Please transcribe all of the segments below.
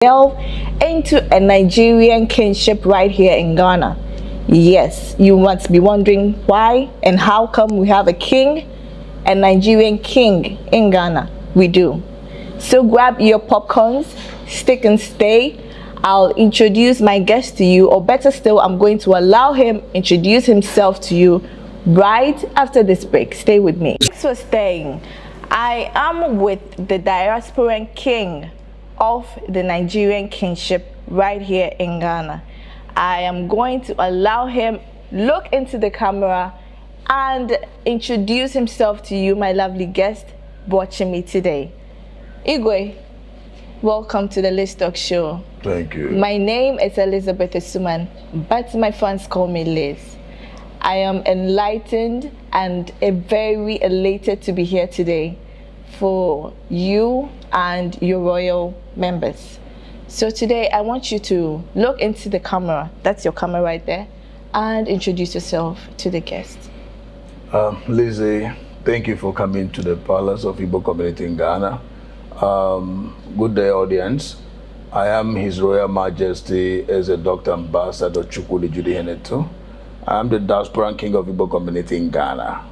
delve into a Nigerian kinship right here in Ghana. Yes, you must be wondering why and how come we have a king, a Nigerian king in Ghana. We do. So grab your popcorns, stick and stay. I'll introduce my guest to you, or better still, I'm going to allow him introduce himself to you right after this break. Stay with me. Thanks for staying. I am with the diasporan king of the Nigerian kinship right here in Ghana. I am going to allow him look into the camera and introduce himself to you, my lovely guest watching me today. Igwe, welcome to the Liz Talk Show. Thank you. My name is Elizabeth Asuman, but my fans call me Liz. I am enlightened and very elated to be here today for you and your royal members. So today I want you to look into the camera, that's your camera right there, and introduce yourself to the guest. Lizzie, thank you for coming to the Palace of Igbo Community in Ghana. Good day, audience. I am His Royal Majesty as a Dr. Ambassador Chukwudi Judy Henetu. I am the diasporan king of Igbo Community in Ghana.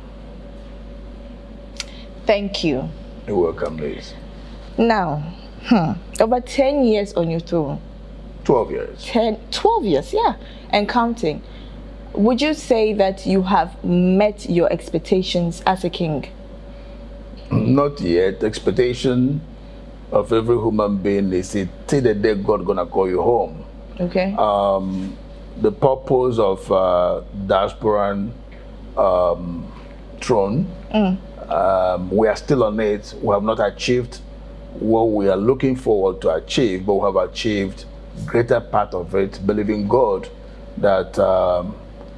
Thank you. You're welcome, Liz. Now, over 10 years on your throne. 12 years. 12 years, yeah, and counting. Would you say that you have met your expectations as a king? Not yet. Expectation of every human being is till the day God gonna call you home. Okay. The purpose of diasporan throne, we are still on it. We have not achieved what we are looking forward to achieve, but we have achieved greater part of it, believing God that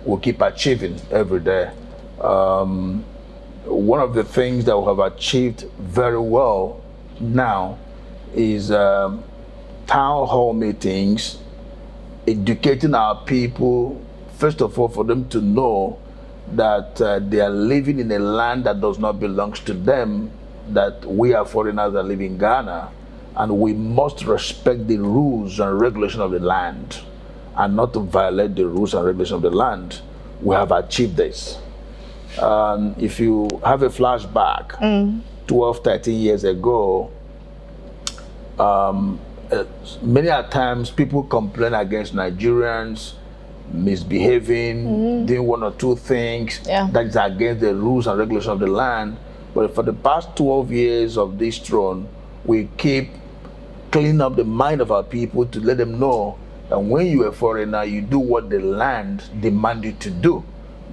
we'll keep achieving every day. One of the things that we have achieved very well now is town hall meetings, educating our people, first of all, for them to know that they are living in a land that does not belong to them, that we are foreigners that live in Ghana, and we must respect the rules and regulations of the land and not to violate the rules and regulations of the land. We have achieved this. If you have a flashback, 12, 13 years ago, many a times people complain against Nigerians misbehaving, doing one or two things that is against the rules and regulations of the land. But for the past 12 years of this throne, we keep cleaning up the mind of our people to let them know that when you are a foreigner, you do what the land demands you to do,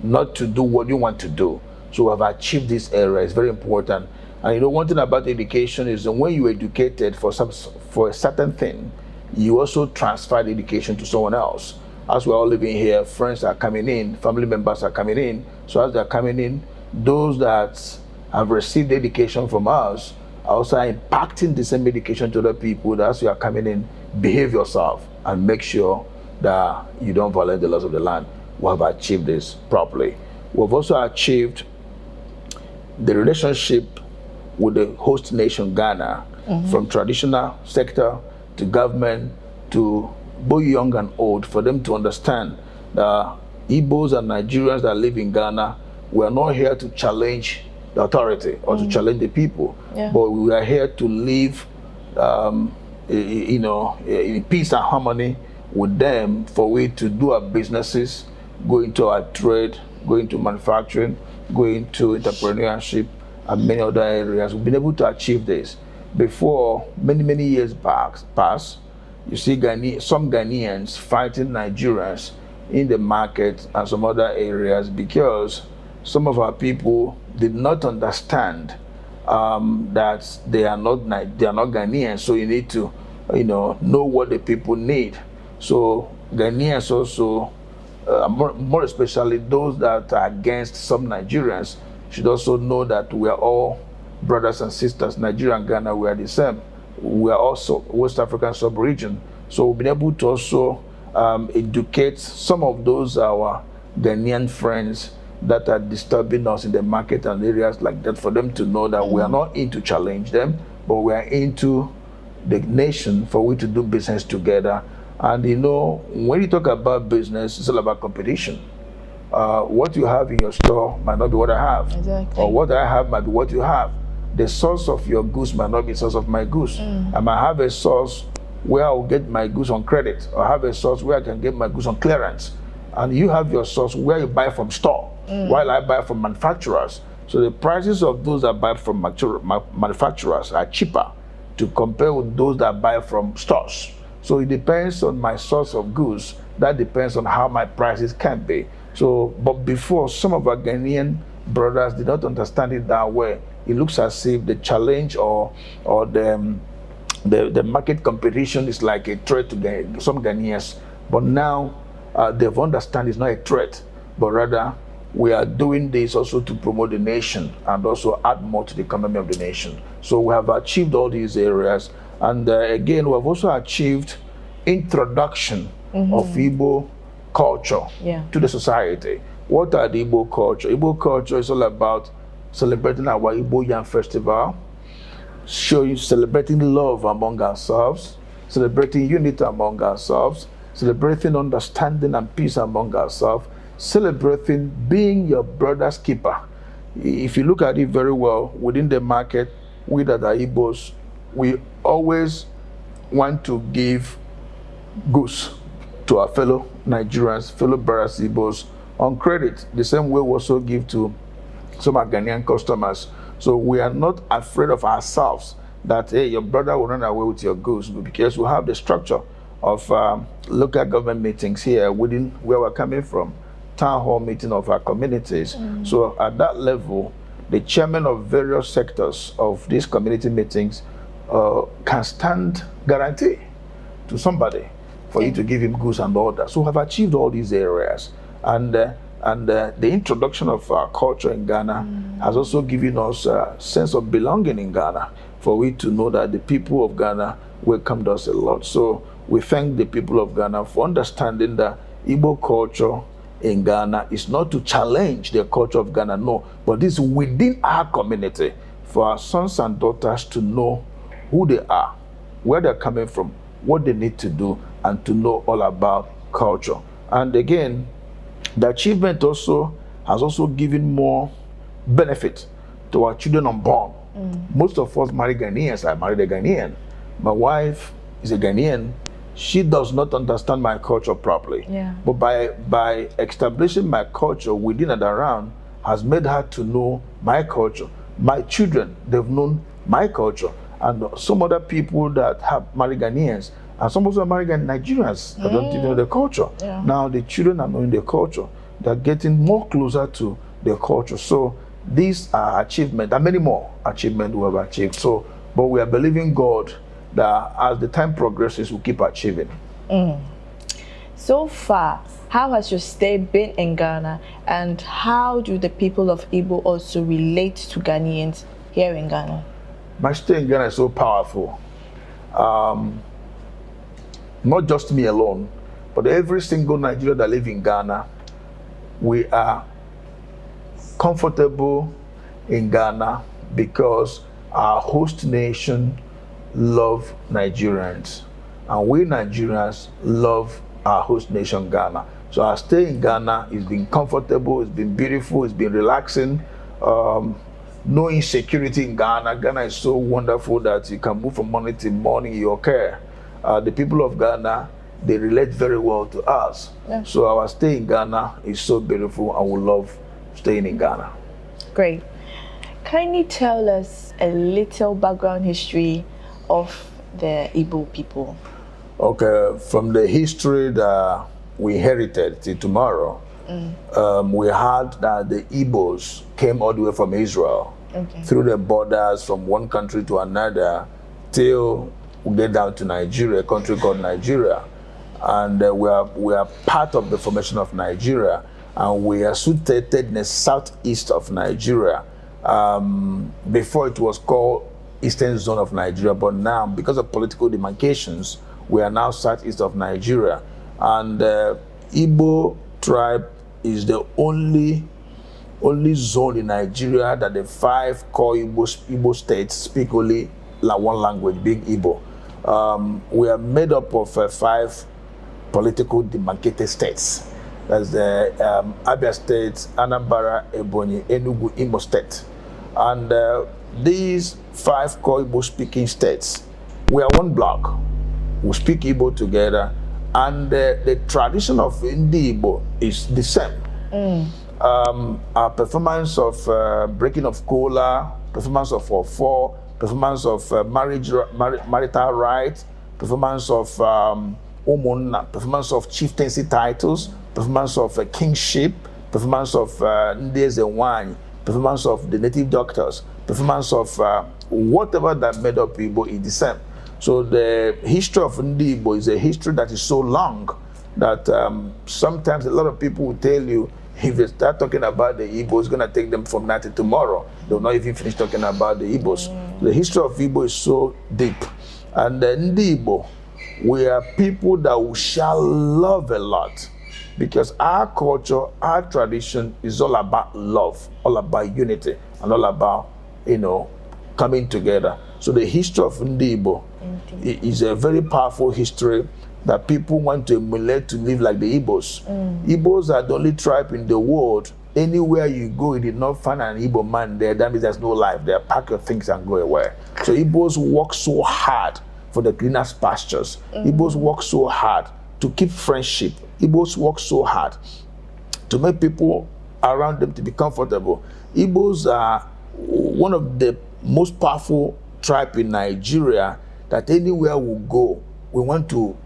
not to do what you want to do. So we have achieved this area. It's very important. And you know, one thing about education is that when you are educated for a certain thing, you also transfer the education to someone else. As we're all living here, friends are coming in, family members are coming in. So as they're coming in, those that have received education from us are also impacting the same education to other people. That as you are coming in, behave yourself and make sure that you don't violate the laws of the land. We have achieved this properly. We've also achieved the relationship with the host nation, Ghana, from traditional sector to government to both young and old, for them to understand that Igbos and Nigerians that live in Ghana, we are not here to challenge the authority or to challenge the people, but we are here to live in peace and harmony with them, for we to do our businesses, go into our trade, go into manufacturing, go into entrepreneurship and many other areas. We've been able to achieve this. Before, many years past, you see some Ghanaians fighting Nigerians in the market and some other areas because some of our people did not understand that they are not Ghanaians. So you need to, know what the people need. So Ghanaians also, more especially those that are against some Nigerians, should also know that we are all brothers and sisters. Nigeria and Ghana, we are the same. We are also West African sub-region. So we've been able to also educate some of those our Ghanaian friends that are disturbing us in the market and areas like that, for them to know that we are not in to challenge them, but we are into the nation for we to do business together. And you know, when you talk about business, it's all about competition. What you have in your store might not be what I have. Exactly. Or what I have might be what you have. The source of your goods might not be the source of my goods. I might have a source where I will get my goods on credit, or have a source where I can get my goods on clearance. And you have your source where you buy from store, while I buy from manufacturers. So the prices of those that buy from manufacturers are cheaper to compare with those that buy from stores. So it depends on my source of goods. That depends on how my prices can be. So, but before, some of our Ghanaian brothers did not understand it that way. It looks as if the challenge or the market competition is like a threat to some Ghanaians. But now they've understand it's not a threat, but rather we are doing this also to promote the nation and also add more to the economy of the nation. So we have achieved all these areas. And again, we have also achieved introduction of Igbo culture to the society. What are the Igbo culture? Igbo culture is all about celebrating our Igbo Yam Festival, celebrating love among ourselves, celebrating unity among ourselves, celebrating understanding and peace among ourselves, celebrating being your brother's keeper. If you look at it very well, within the market, we that are Igbos, we always want to give goods to our fellow Nigerians, fellow brothers Igbos on credit, the same way we also give to some of our Ghanaian customers. So we are not afraid of ourselves that, hey, your brother will run away with your goods, because we have the structure of local government meetings here within where we're coming from, town hall meeting of our communities. So at that level, the chairman of various sectors of these community meetings can stand guarantee to somebody for you to give him goods and all that. So we have achieved all these areas. And the introduction of our culture in Ghana has also given us a sense of belonging in Ghana, for we to know that the people of Ghana welcomed us a lot. So we thank the people of Ghana for understanding that Igbo culture in Ghana is not to challenge the culture of Ghana, no, but this is within our community, for our sons and daughters to know who they are, where they're coming from, what they need to do, and to know all about culture. And again, the achievement also has also given more benefit to our children unborn. Most of us marry Ghanaians. I married a Ghanaian. My wife is a Ghanaian. She does not understand my culture properly. But by establishing my culture within and around has made her to know my culture. My children, they've known my culture. And some other people that have married Ghanaians, and some also are married Nigerians that don't know the culture. Now the children are knowing the culture. They're getting more closer to their culture. So these are achievements, and many more achievements we have achieved. So, but we are believing God that as the time progresses, we'll keep achieving. So far, how has your stay been in Ghana, and how do the people of Igbo also relate to Ghanaians here in Ghana? My stay in Ghana is so powerful. Not just me alone, but every single Nigerian that lives in Ghana, we are comfortable in Ghana because our host nation love Nigerians, and we Nigerians love our host nation, Ghana. So our stay in Ghana has been comfortable, it's been beautiful, it's been relaxing. No insecurity in Ghana. Ghana is so wonderful that you can move from morning to morning in your care. The people of Ghana, they relate very well to us. So our stay in Ghana is so beautiful, and we love staying in Ghana. Great. Can you tell us a little background history of the Igbo people? Okay, from the history that we inherited till tomorrow, we heard that the Igbos came all the way from Israel, through the borders from one country to another, till we get down to Nigeria, a country called Nigeria. And we are part of the formation of Nigeria, and we are situated in the southeast of Nigeria. Before it was called Eastern Zone of Nigeria, but now, because of political demarcations, we are now southeast of Nigeria. And Igbo tribe is the only zone in Nigeria that the 5 core Igbo states speak only one language, being Igbo. we are made up of 5 political demarcated states. That's the Abia State, Anambra, Ebonyi, Enugu, Imo State. And these 5 core Igbo-speaking states, we are one block. We speak Igbo together, and the tradition of Ndi Igbo is the same. Our performance of breaking of kola, performance of 4/4, performance of marital rights, performance of umunna, performance of chieftaincy titles, performance of kingship, performance of Ndeze Wany, performance of the native doctors, performance of whatever that made up Igbo is the same. So the history of Ndi Igbo is a history that is so long that sometimes a lot of people will tell you, if they start talking about the Igbo, it's going to take them from now to tomorrow. They'll not even finish talking about the Igbos. The history of Igbo is so deep. And Ndi Igbo, we are people that we shall love a lot, because our culture, our tradition is all about love, all about unity, and all about, coming together. So the history of Ndi Igbo is a very powerful history that people want to emulate to live like the Igbos. Igbos are the only tribe in the world. Anywhere you go, you did not find an Igbo man there. That means there's no life there. Pack your things and go away. So Igbos work so hard for the greenest pastures. Igbos work so hard to keep friendship. Igbos work so hard to make people around them to be comfortable. Igbos are one of the most powerful tribe in Nigeria that anywhere we go, we want to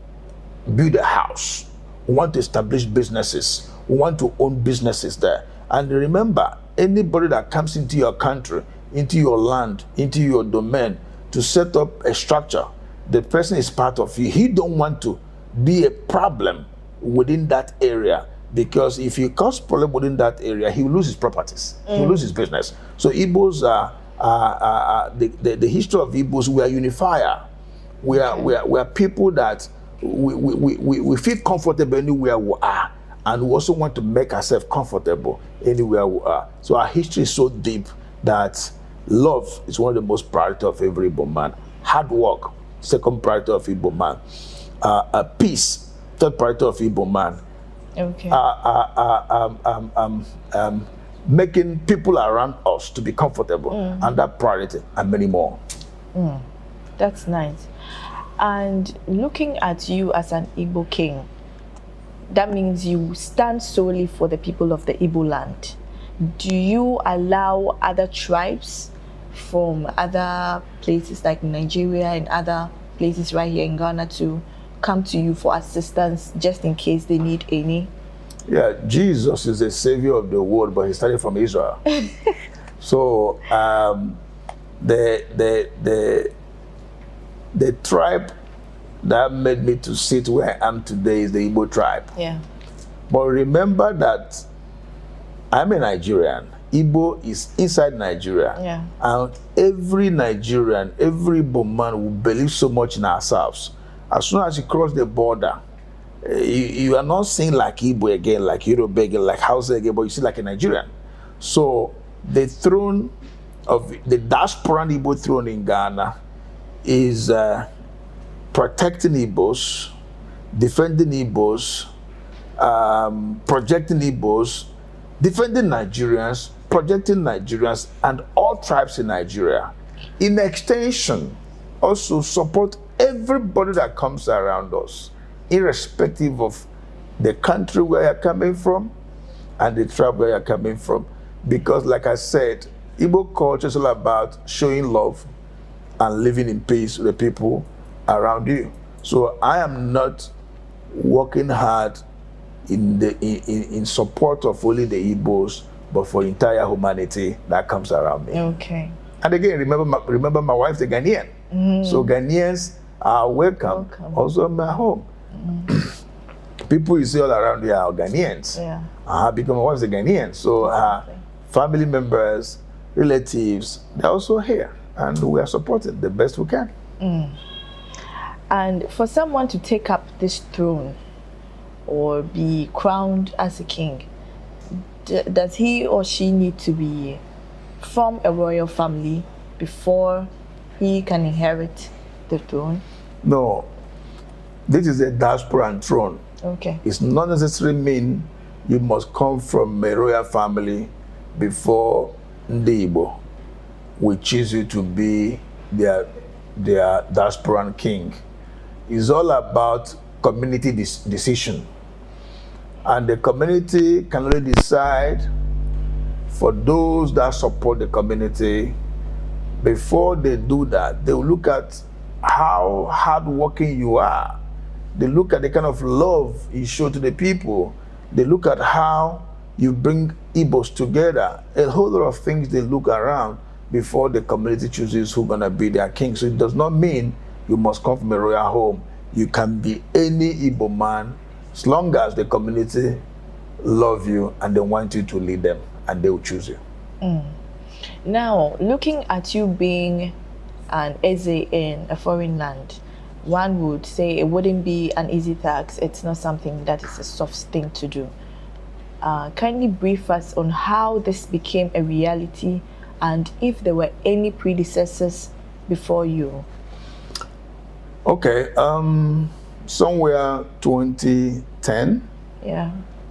build a house. We want to establish businesses. We want to own businesses there. And remember, anybody that comes into your country, into your land, into your domain to set up a structure, the person is part of you. He don't want to be a problem within that area, because if he cause problem within that area, he will lose his properties. He will lose his business. So Igbos are the history of Igbos. We are unifier. We are people that we feel comfortable anywhere we are, and we also want to make ourselves comfortable anywhere we are. So our history is so deep that love is one of the most priority of every Igbo man. Hard work, second priority of Igbo man. Peace, third priority of Igbo man. Okay. Making people around us to be comfortable, and that priority, and many more. That's nice. And looking at you as an Igbo king, that means you stand solely for the people of the Igbo land. Do you allow other tribes from other places like Nigeria and other places right here in Ghana to come to you for assistance just in case they need any? Yeah, Jesus is the savior of the world, but he started from Israel. So the tribe that made me to sit where I am today is the Igbo tribe. Yeah. But remember that I'm a Nigerian. Igbo is inside Nigeria. Yeah. And every Nigerian, every Igbo man will believe so much in ourselves. As soon as you cross the border, you are not seeing like Igbo again, like Yoruba again, like Hausa again, but you see like a Nigerian. So the throne of the diaspora Igbo throne in Ghana is protecting Igbos, defending Igbos, projecting Igbos, defending Nigerians, projecting Nigerians, and all tribes in Nigeria. In extension, also support everybody that comes around us, irrespective of the country where you're coming from and the tribe where you're coming from. Because like I said, Igbo culture is all about showing love and living in peace with the people around you. So I am not working hard in support of only the Igbos, but for entire humanity that comes around me. Okay. And again, remember my wife's a Ghanaian. So Ghanaians are welcome. Also in my home. People you see all around here are Ghanaians. Yeah. Because my wife's a Ghanaian. So family members, relatives, they're also here. And we are supporting the best we can. And for someone to take up this throne or be crowned as a king, does he or she need to be from a royal family before he can inherit the throne? No, this is a diasporan throne. Okay. It's not necessarily mean you must come from a royal family before Ndi Igbo will choose you to be their diasporan king. It's all about community decision. And the community can only decide for those that support the community. Before they do that, they will look at how hardworking you are. They look at the kind of love you show to the people. They look at how you bring Igbos together. A whole lot of things they look around before the community chooses who's going to be their king. So it does not mean you must come from a royal home. You can be any Igbo man as long as the community love you and they want you to lead them, and they will choose you. Now, looking at you being an Eze in a foreign land, one would say it wouldn't be an easy task. It's not something that is a soft thing to do. Kindly brief us on how this became a reality and if there were any predecessors before you. Okay, somewhere 2010, yeah,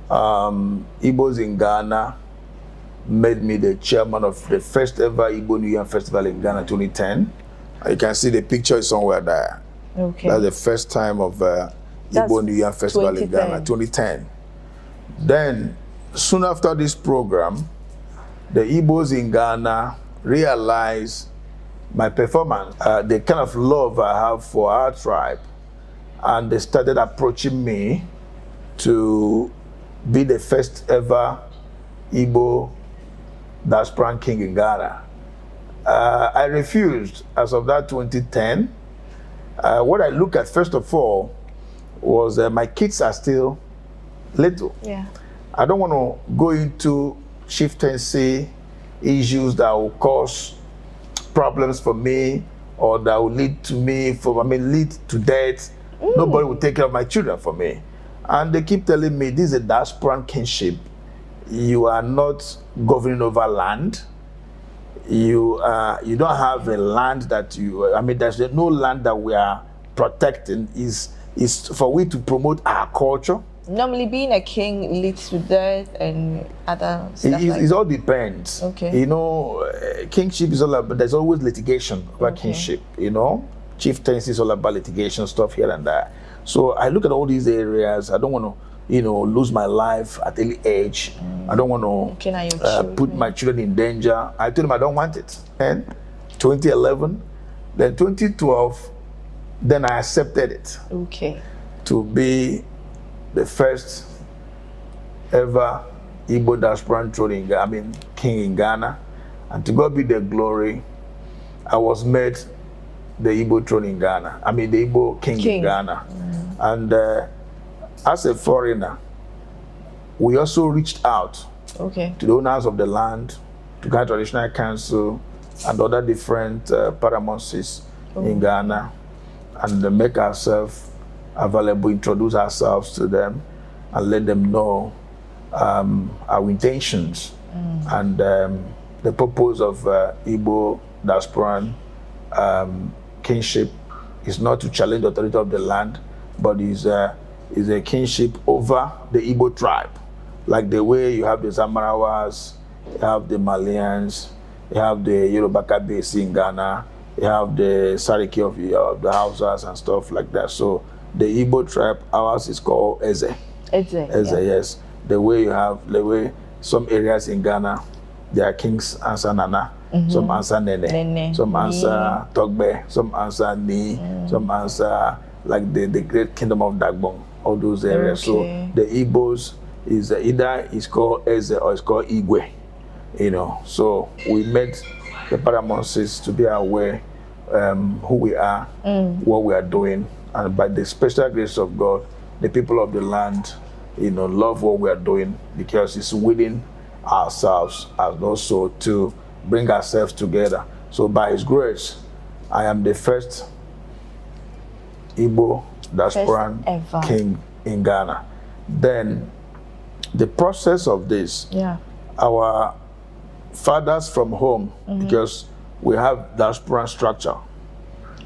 Igbos in Ghana made me the chairman of the first ever Igbo New Year Festival in Ghana 2010. You can see the picture is somewhere there. Okay. That's the first time of Igbo New Year Festival in Ghana 2010. Then, soon after this program, the Igbos in Ghana realized my performance, the kind of love I have for our tribe, and they started approaching me to be the first ever Igbo diasporan king in Ghana. I refused as of that 2010. What I look at first of all was my kids are still little. Yeah. I don't want to go into chieftaincy issues that will cause problems for me or that will lead to me lead to death. Nobody will take care of my children for me. And they keep telling me this is a diasporan kingship. You are not governing over land. You don't have a land that there's no land that we are protecting. Is for we to promote our culture. Normally, being a king leads to death and other stuff. It all depends. Okay. You know, kingship is all about. There's always litigation about kingship. You know, chieftaincy is all about litigation stuff here and there. So I look at all these areas. I don't want to, lose my life at early age. I don't want to put my children in danger. I told them I don't want it. And 2011, then 2012, then I accepted it. Okay. To be the first ever Igbo diasporan throne king in Ghana, and to God be the glory, I was made the Igbo throne in Ghana. The Igbo king in Ghana. And as a foreigner, we also reached out to the owners of the land, to Ghana Traditional Council, and other different paramounts in Ghana, and make ourselves available, introduce ourselves to them, and let them know our intentions and the purpose of Igbo diasporan kingship is not to challenge the authority of the land, but is a kingship over the Igbo tribe. Like the way you have the Zamarawas, you have the Malians, you have the Yoruba Kabesi in Ghana, you have the Sariki of the Hausas and stuff like that. So the Igbo tribe, ours is called Eze. Eze, yes. The way some areas in Ghana, their kings answer Nana, some answer Nene, some answer Togbe, some answer Ni, some answer like the great kingdom of Dagbon, all those areas. So the Igbos is either it's called Eze or it's called Igwe, So we made the paramounts to be aware who we are, what we are doing, and by the special grace of God, the people of the land, love what we are doing because it's within ourselves and also to bring ourselves together. So by His grace, I am the first Igbo diasporan king in Ghana. Then the process of this, our fathers from home, because we have diasporan structure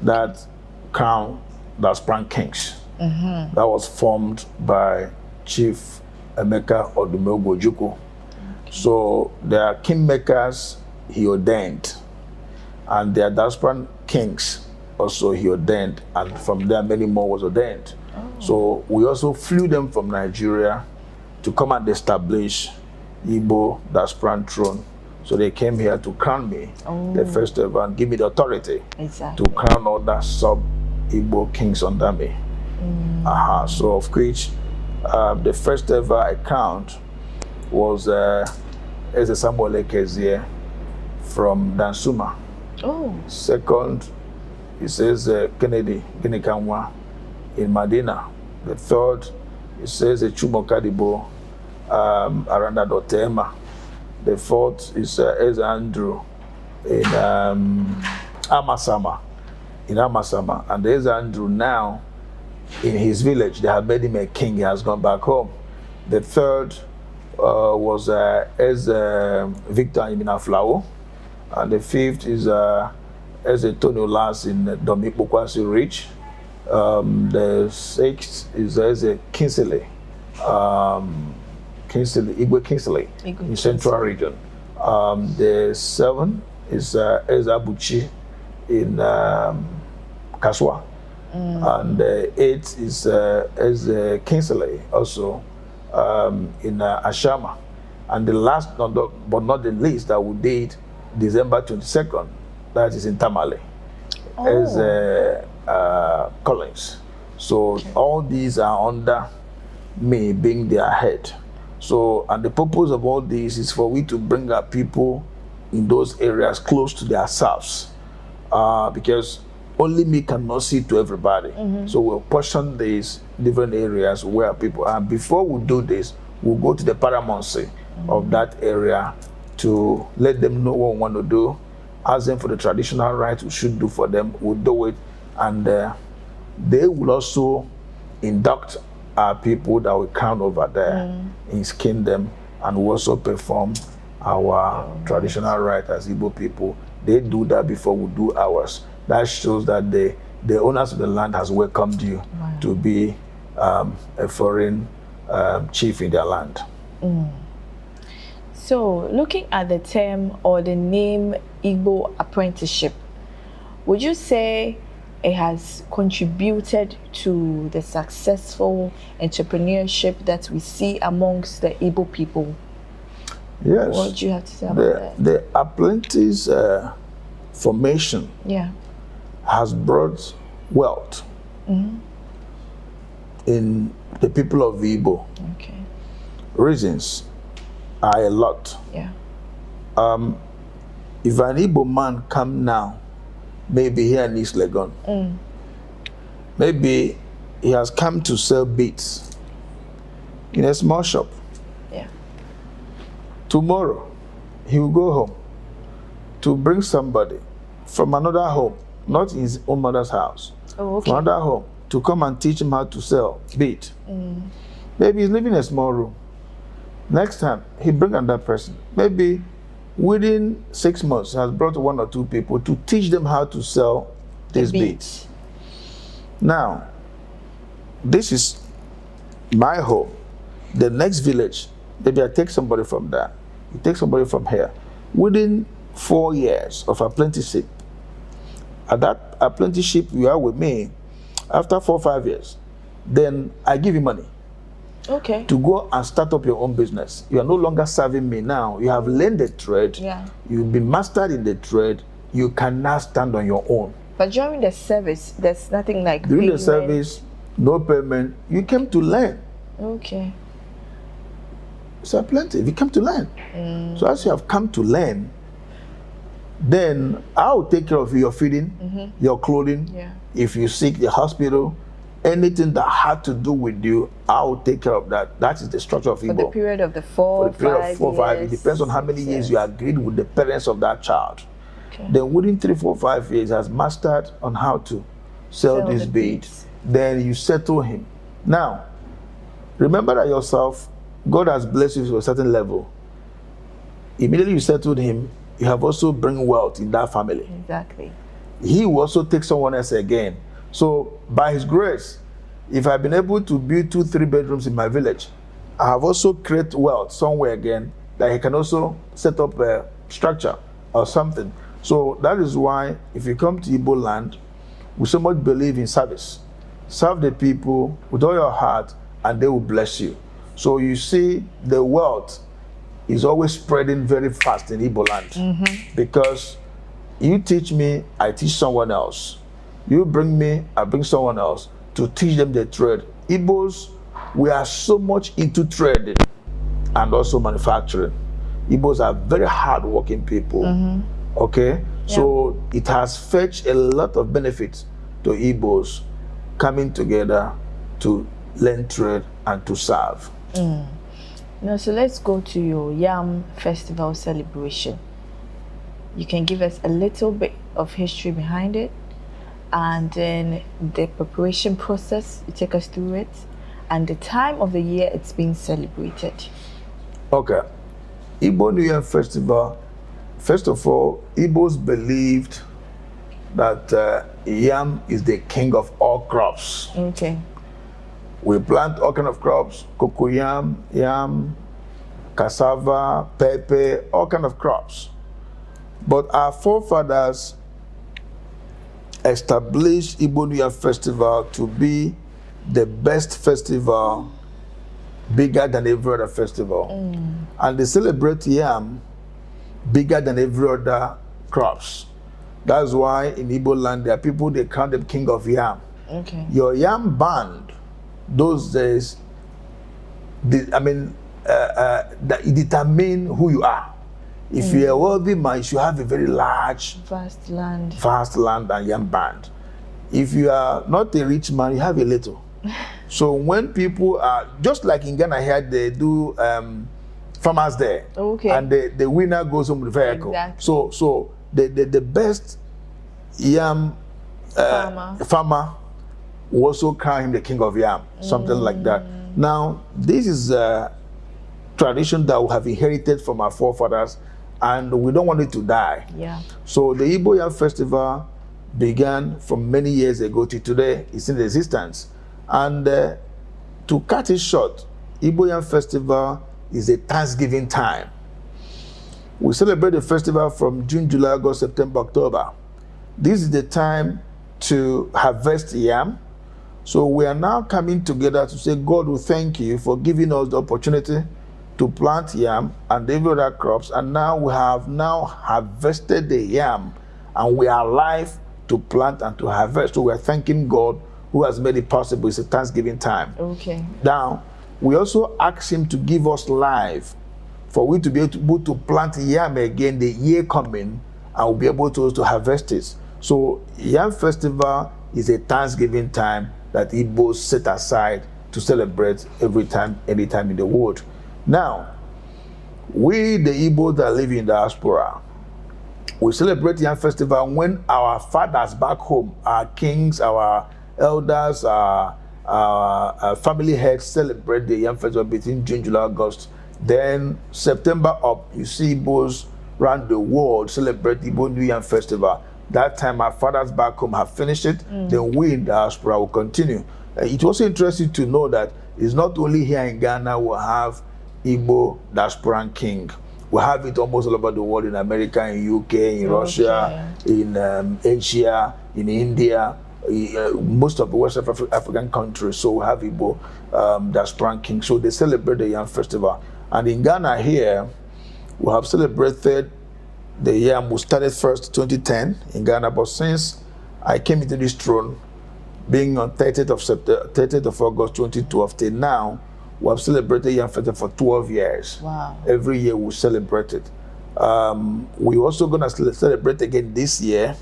that crown Diasporan Kings. That was formed by Chief Emeka Odumegwu Ojukwu. So there are kingmakers he ordained, and there are Diasporan Kings also he ordained, and from there many more was ordained. So we also flew them from Nigeria to come and establish Igbo Diasporan throne. So they came here to crown me, the first ever, and give me the authority to crown other sub-Igbo kings under me. So of which the first ever I count was Eze Samuel Ekezie from Dansuma. Second, it says Kennedy Ginikanwa in Medina. The third, it says Chumo Kadibo Aranda Dotema. The fourth is Eze Andrew in Amasama. And Eze Andrew now, in his village, they have made him a king. He has gone back home. The third was Eze Victor Iminaflao. And the fifth is Eze Tony Olas in Domikpokwasi Ridge. The sixth is Eze Kingsley. Igwe Kingsley in Central Region. The seventh is Eze Abuchi in Kaswa. And the eighth is Kingsley also in Ashama. And the last, but not the least, that we did December 22nd, that is in Tamale, as Collins. So all these are under me being their head. So, and the purpose of all this is for we to bring our people in those areas close to themselves, because only me cannot see to everybody. So we'll portion these different areas where people are. Before we do this, we'll go to the paramountcy of that area to let them know what we want to do, ask them for the traditional rites we should do for them, we'll do it, and they will also induct our people that we count over there in his kingdom, and we also perform our traditional rite as Igbo people. They do that before we do ours. That shows that the owners of the land has welcomed you to be a foreign chief in their land. So, looking at the term or the name Igbo apprenticeship, would you say it has contributed to the successful entrepreneurship that we see amongst the Igbo people? Yes. What do you have to say about that? The apprentice formation has brought wealth in the people of Igbo. Reasons are a lot. If an Igbo man come now, maybe here in East Legon, maybe he has come to sell beads in a small shop. Tomorrow, he will go home to bring somebody from another home, not in his own mother's house, from another home, to come and teach him how to sell bead. Maybe he's living in a small room. Next time, he bring another person. Maybe within 6 months, he has brought 1 or 2 people to teach them how to sell these beads. Now, this is my home. The next village, maybe I take somebody from there. You take somebody from here. Within 4 years of apprenticeship, at that apprenticeship you are with me, after 4 or 5 years, then I give you money. To go and start up your own business. You are no longer serving me now. You have learned the trade. You've been mastered in the trade. You can now stand on your own. But during the service, there's nothing like during the service, no payment. You came to learn. So plenty. You came to learn. So as you have come to learn, then I'll take care of your feeding, your clothing. If you seek the hospital, anything that had to do with you, I will take care of that. That is the structure of Igbo. For the period of the 4 or 5 years. It depends on how many years you agreed with the parents of that child. Then within 3, 4, 5 years, has mastered on how to sell these beads. Then you settle him. Now, remember that yourself, God has blessed you to a certain level. Immediately you settled him, you have also bring wealth in that family. Exactly. He will also take someone else again. So by his grace, if I've been able to build 2-3 bedrooms in my village, I have also created wealth somewhere again that he can also set up a structure or something. So that is why if you come to Igbo land, we so much believe in service. Serve the people with all your heart and they will bless you. So you see the wealth is always spreading very fast in Igbo land because you teach me, I teach someone else. You bring me, I bring someone else to teach them the trade. Igbos, we are so much into trading and also manufacturing. Igbos are very hard-working people. Okay, so it has fetched a lot of benefits to Igbos coming together to learn trade and to serve. Now, so let's go to your Yam Festival celebration. You can give us a little bit of history behind it, and then the preparation process, you take us through it, and the time of the year it's being celebrated. Okay. Igbo New Year Festival, first of all, Igbos believed that yam is the king of all crops. Okay. We plant all kind of crops, cocoyam, yam, cassava, pepper, all kind of crops. But our forefathers established Igbo New Year Festival to be the best festival, bigger than every other festival. And they celebrate yam bigger than every other crops. That's why in Igbo land, there are people, they count the king of yam. Okay. Your yam band, those days, it determine who you are. If you're a wealthy man, you should have a very large, vast land and yam band. If you are not a rich man, you have a little. So when people are, just like in Ghana here, they do farmers there. Okay. And the winner goes home with the vehicle. Exactly. So the best yam farmer will also crown him the king of yam, something like that. Now, this is a tradition that we have inherited from our forefathers, and we don't want it to die. Yeah. So the Igbo Yam Festival began from many years ago to today. It's in existence. And to cut it short, Igbo Yam Festival is a Thanksgiving time. We celebrate the festival from June, July, August, September, October. This is the time to harvest yam. So we are now coming together to say, God, we thank you for giving us the opportunity to plant yam and every other crops. And now we have harvested the yam and we are alive to plant and to harvest. So we are thanking God who has made it possible. It's a Thanksgiving time. Okay. Now, we also ask him to give us life for we to be able to plant yam again the year coming, and we'll be able to harvest it. So Yam Festival is a Thanksgiving time that Igbos set aside to celebrate every time, anytime in the world. Now, we the Igbos that live in diaspora, we celebrate Yam Festival when our fathers back home, our kings, our elders, our family heads celebrate the Yam Festival between June, July, August. Then September up, you see Igbos around the world celebrate Igbo New Yam Festival. That time our fathers back home have finished it, then we in diaspora will continue. It's also interesting to know that it's not only here in Ghana we have Igbo diasporan king. We have it almost all over the world, in America, in UK, in Russia, in Asia, in India, most of the West African countries. So we have Igbo diasporan king. So they celebrate the Yam Festival. And in Ghana here, we have celebrated the yam. We started first 2010 in Ghana, but since I came into this throne, being on 30th of August 2012 till now, we have celebrated Yam Festival for 12 years. Wow. Every year we celebrate it. We're also going to celebrate again this year.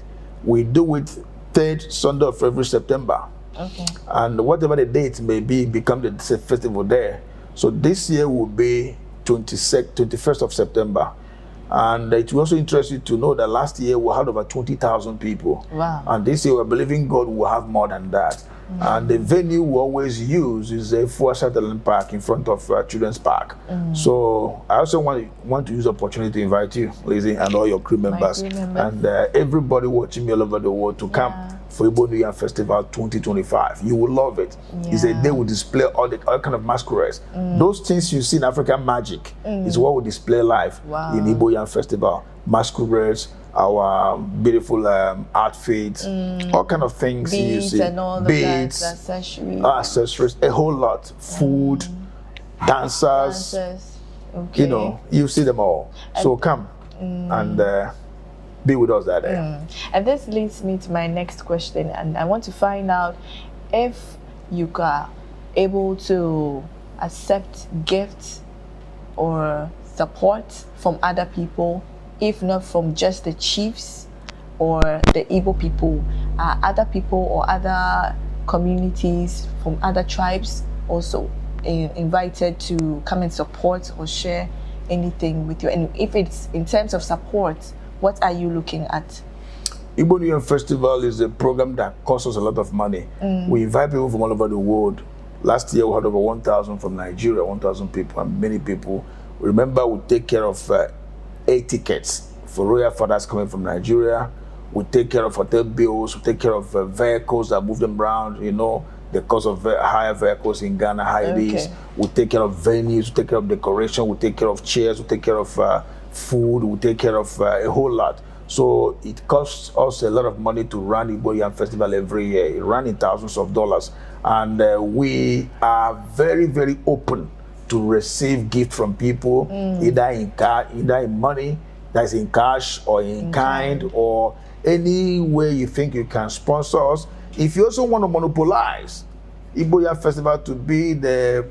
We do it 3rd Sunday of every September. Okay. And whatever the date may be, become the festival there. So this year will be 21st of September. And it will also interest you to know that last year we had over 20,000 people. Wow. And this year we're believing God will have more than that. And the venue we always use is a Fuasha Park in front of Children's Park. So I also want to use the opportunity to invite you, Lizzie, and all your crew members, and everybody watching me all over the world to come for Igbo New Yam Festival 2025. You will love it. Yeah. It's a day we display all kind of masquerades. Those things you see in African magic is what we display live in Igbo Yam Festival. Masquerades, our beautiful outfits, all kind of things beads you see. And all beads, accessories, a whole lot. Food, dancers. Okay. You know, you see them all. So come and be with us that day. And this leads me to my next question, and I want to find out if you are able to accept gifts or support from other people, if not from just the chiefs or the Igbo people, other people or other communities from other tribes also invited to come and support or share anything with you. And if it's in terms of support, what are you looking at? Igbo New Yam Festival is a program that costs us a lot of money. We invite people from all over the world. Last year we had over 1,000 from Nigeria, 1,000 people, and many people. Remember, we take care of 8 tickets for royal fathers coming from Nigeria. We take care of hotel bills. We take care of vehicles that move them around, you know, the cost of hire vehicles in Ghana, how it is. We take care of venues, we take care of decoration, we take care of chairs, we take care of food, we take care of a whole lot. So it costs us a lot of money to run Igbo Yam Festival every year. It runs in thousands of dollars. And we are very, very open to receive gifts from people, either in money, that's in cash or in kind, or any way you think you can sponsor us. If you also want to monopolize Igbo Yam Festival to be the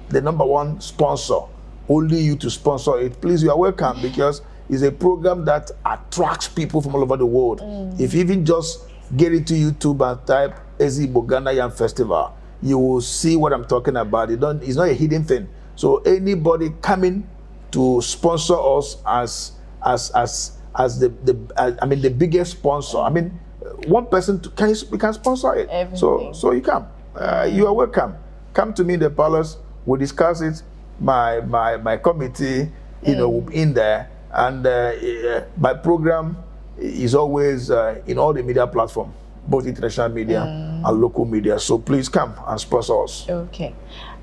#1 sponsor, only you to sponsor it, please, you are welcome, because it's a program that attracts people from all over the world. If you even just get into YouTube and type Ezigbo Ghana Yam Festival, you will see what I'm talking about. It's not a hidden thing. So anybody coming to sponsor us as the biggest sponsor. I mean, one person we can sponsor it. Everything. So you come. You are welcome. Come to me in the palace. We'll discuss it. My committee, you know, will be in there, and my program is always in all the media platforms, both international media and local media. So please come and sponsor us. Okay,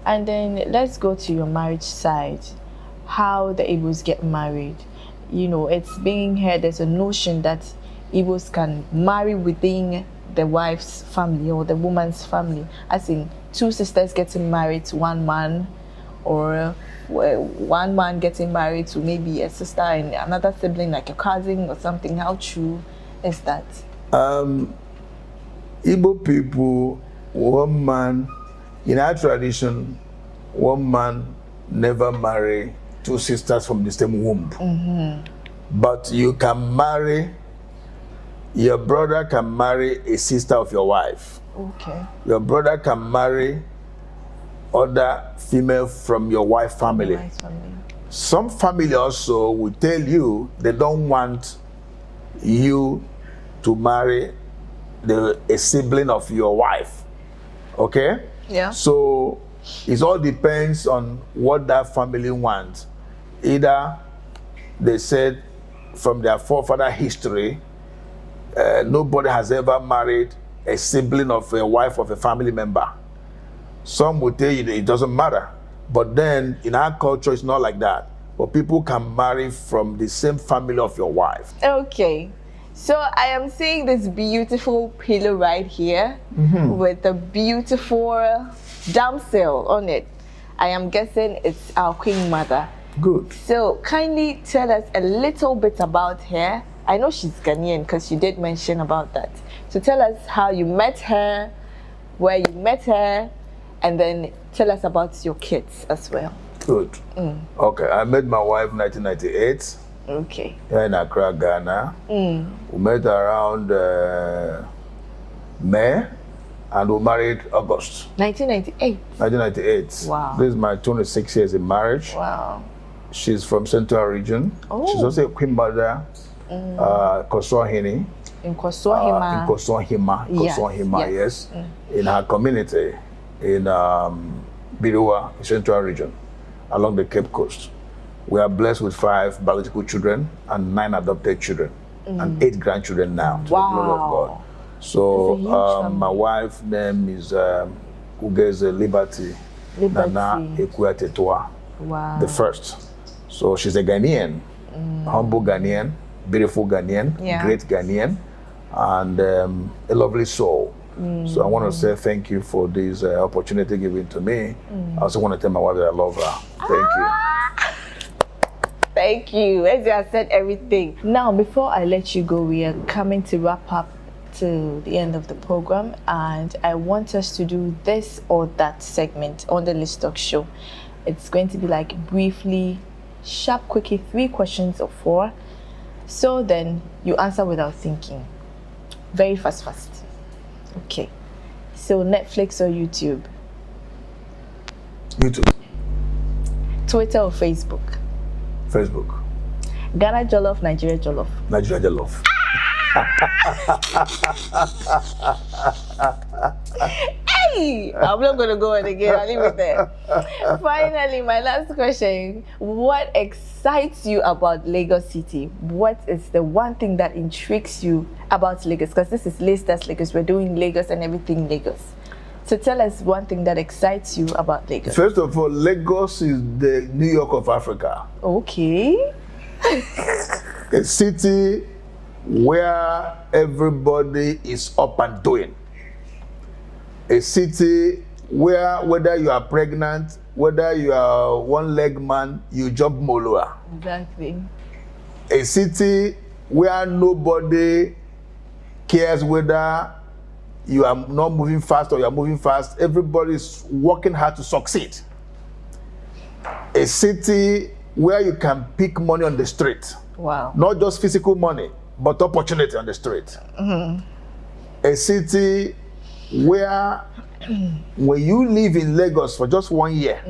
and then let's go to your marriage side. How the Igbos get married. You know, it's being heard, there's a notion that Igbos can marry within the wife's family or the woman's family, as in 2 sisters getting married to 1 man, or 1 man getting married to maybe a sister and another sibling, like a cousin or something. How true is that? Igbo people, 1 man, in our tradition, 1 man never marry 2 sisters from the same womb. But you can marry, your brother can marry a sister of your wife. Okay. Your brother can marry other female from your wife's family. Some family also will tell you they don't want you to marry a sibling of your wife. Okay? Yeah. So it all depends on what that family wants. Either they said from their forefather history, nobody has ever married a sibling of a wife of a family member. Some will tell you that it doesn't matter. But then in our culture, it's not like that. But people can marry from the same family of your wife. Okay. So I am seeing this beautiful pillow right here with a beautiful damsel on it. I am guessing it's our Queen Mother. Good. So kindly tell us a little bit about her. I know she's Ghanaian because you did mention about that. So tell us how you met her, where you met her, and then tell us about your kids as well. Good. Okay, I met my wife in 1998. Okay. Here in Accra, Ghana. We met around May, and we married August. 1998? 1998. Wow. This is my 26 years in marriage. Wow. She's from Central Region. Oh. She's also a Queen Mother, Kosohini. In Kosohima. In Kosohima. Kosohima, yes. In her community in Birua, Central Region, along the Cape Coast. We are blessed with 5 biological children and 9 adopted children and 8 grandchildren now, to the glory of God. So my wife's name is Ugeze Liberty Nana Ekuatetua. Wow. The first. So she's a Ghanaian, humble Ghanaian, beautiful Ghanaian, great Ghanaian, and a lovely soul. So I want to say thank you for this opportunity given to me. I also want to tell my wife that I love her. Thank you. Thank you. As you have said everything. Now, before I let you go, we are coming to wrap up to the end of the program, and I want us to do this or that segment on the Let's Talk show. It's going to be like briefly, sharp, quickie, 3 questions or 4. So then you answer without thinking. Very fast. Okay. So Netflix or YouTube? YouTube. Twitter or Facebook? Facebook. Ghana jollof, Nigeria jollof? Nigeria jollof. Hey! I'm not going to go on again. I'll leave it there. Finally, my last question. What excites you about Lagos City? What is the one thing that intrigues you about Lagos? Because this is Lagos Lagos. We're doing Lagos and everything Lagos. So tell us one thing that excites you about Lagos. First of all, Lagos is the New York of Africa. Okay. A city where everybody is up and doing. A city where whether you are pregnant, whether you are one-leg man, you jump Moloa. Exactly. A city where nobody cares whether you are not moving fast or you are moving fast. Everybody is working hard to succeed. A city where you can pick money on the street. Wow. Not just physical money, but opportunity on the street. A city where when you live in Lagos for just 1 year,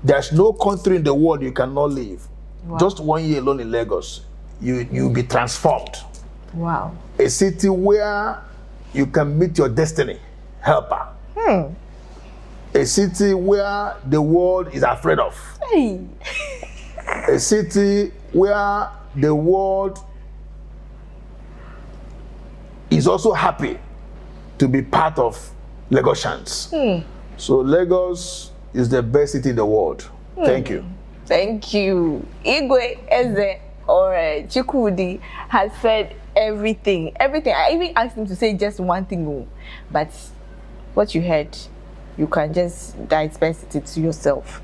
there's no country in the world you cannot live. Wow. Just 1 year alone in Lagos, you'll be transformed. Wow. A city where you can meet your destiny helper. A city where the world is afraid of. Hey. A city where the world is also happy to be part of Lagosians. So Lagos is the best city in the world. Thank you. Thank you. Igwe Eze or Chikudi has said everything. I even asked him to say just one thing, but what you heard, you can just dispense it to yourself.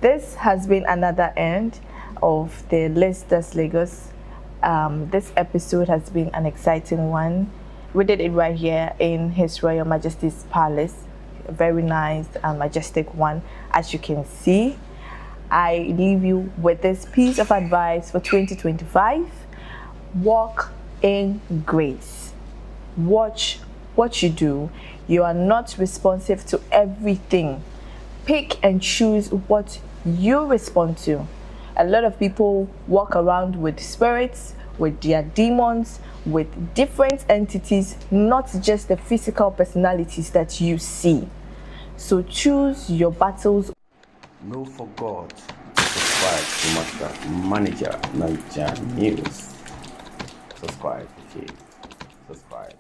This has been another end of the Let's Talk Lagos. This episode has been an exciting one. We did it right here in His Royal Majesty's Palace. A very nice and majestic one, as you can see. I leave you with this piece of advice for 2025. Walk in grace. Watch what you do. You are not responsive to everything. Pick and choose what you respond to. A lot of people walk around with spirits, with their demons, with different entities, not just the physical personalities that you see. So choose your battles. No forgot to subscribe to Master Manager Niger News. Subscribe, please. Subscribe.